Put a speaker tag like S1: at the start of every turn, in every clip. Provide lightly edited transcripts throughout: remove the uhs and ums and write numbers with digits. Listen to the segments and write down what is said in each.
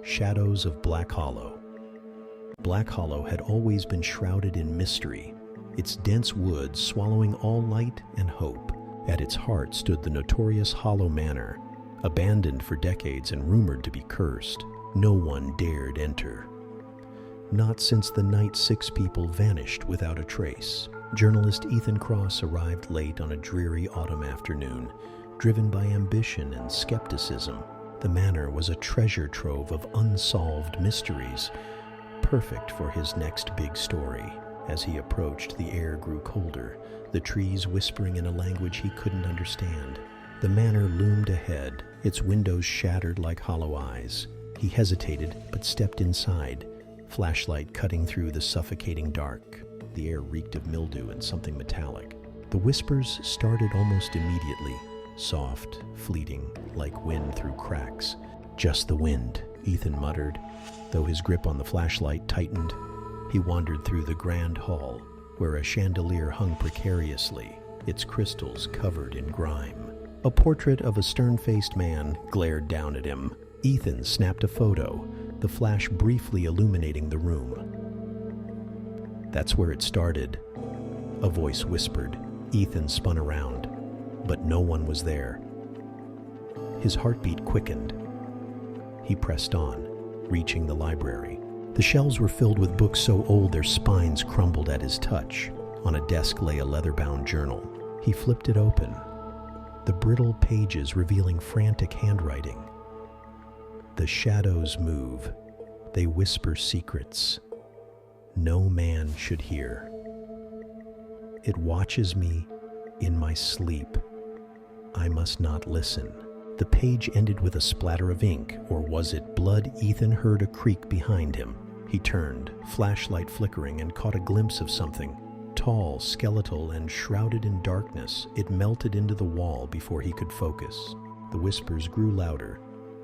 S1: Shadows of Black Hollow. Black Hollow had always been shrouded in mystery, its dense woods swallowing all light and hope. At its heart stood the notorious Hollow Manor, abandoned for decades and rumored to be cursed. No one dared enter. Not since the night 6 people vanished without a trace. Journalist Ethan Cross arrived late on a dreary autumn afternoon, driven by ambition and skepticism. The manor was a treasure trove of unsolved mysteries, perfect for his next big story. As he approached, the air grew colder, the trees whispering in a language he couldn't understand. The manor loomed ahead, its windows shattered like hollow eyes. He hesitated, but stepped inside, flashlight cutting through the suffocating dark. The air reeked of mildew and something metallic. The whispers started almost immediately, soft, fleeting, like wind through cracks. "Just the wind," Ethan muttered, though his grip on the flashlight tightened. He wandered through the grand hall, where a chandelier hung precariously, its crystals covered in grime. A portrait of a stern-faced man glared down at him. Ethan snapped a photo, the flash briefly illuminating the room. "That's where it started," a voice whispered. Ethan spun around, but no one was there. His heartbeat quickened. He pressed on, reaching the library. The shelves were filled with books so old their spines crumbled at his touch. On a desk lay a leather-bound journal. He flipped it open, the brittle pages revealing frantic handwriting. "The shadows move. They whisper secrets no man should hear. It watches me in my sleep. I must not listen." The page ended with a splatter of ink, or was it blood? Ethan heard a creak behind him. He turned, flashlight flickering, and caught a glimpse of something. Tall, skeletal, and shrouded in darkness, it melted into the wall before he could focus. The whispers grew louder,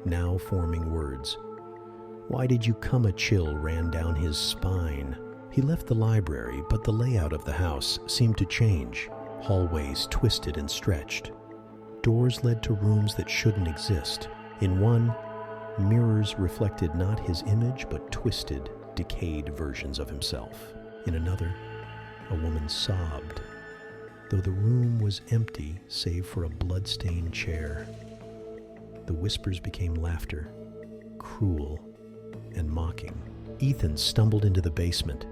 S1: now forming words. "Why did you come?" A chill ran down his spine. He left the library, but the layout of the house seemed to change. Hallways twisted and stretched. Doors led to rooms that shouldn't exist. In one, mirrors reflected not his image, but twisted, decayed versions of himself. In another, a woman sobbed, though the room was empty save for a blood-stained chair. The whispers became laughter, cruel and mocking. Ethan stumbled into the basement,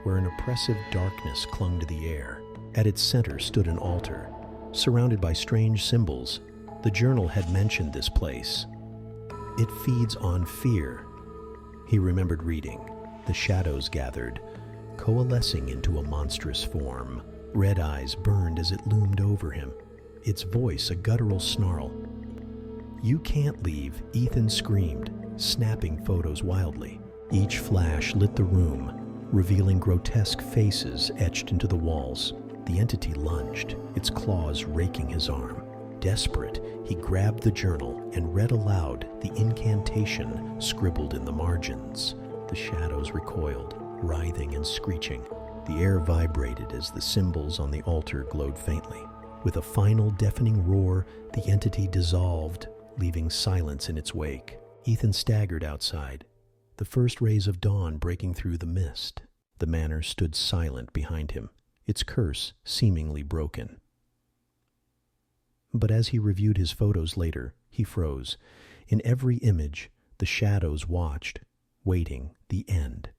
S1: where an oppressive darkness clung to the air. At its center stood an altar, surrounded by strange symbols. The journal had mentioned this place. "It feeds on fear," he remembered reading. The shadows gathered, coalescing into a monstrous form. Red eyes burned as it loomed over him, its voice a guttural snarl. "You can't leave," Ethan screamed, snapping photos wildly. Each flash lit the room, revealing grotesque faces etched into the walls. The entity lunged, its claws raking his arm. Desperate, he grabbed the journal and read aloud the incantation scribbled in the margins. The shadows recoiled, writhing and screeching. The air vibrated as the symbols on the altar glowed faintly. With a final deafening roar, the entity dissolved, leaving silence in its wake. Ethan staggered outside, the first rays of dawn breaking through the mist. The manor stood silent behind him, its curse seemingly broken. But as he reviewed his photos later, he froze. In every image, the shadows watched, waiting the end.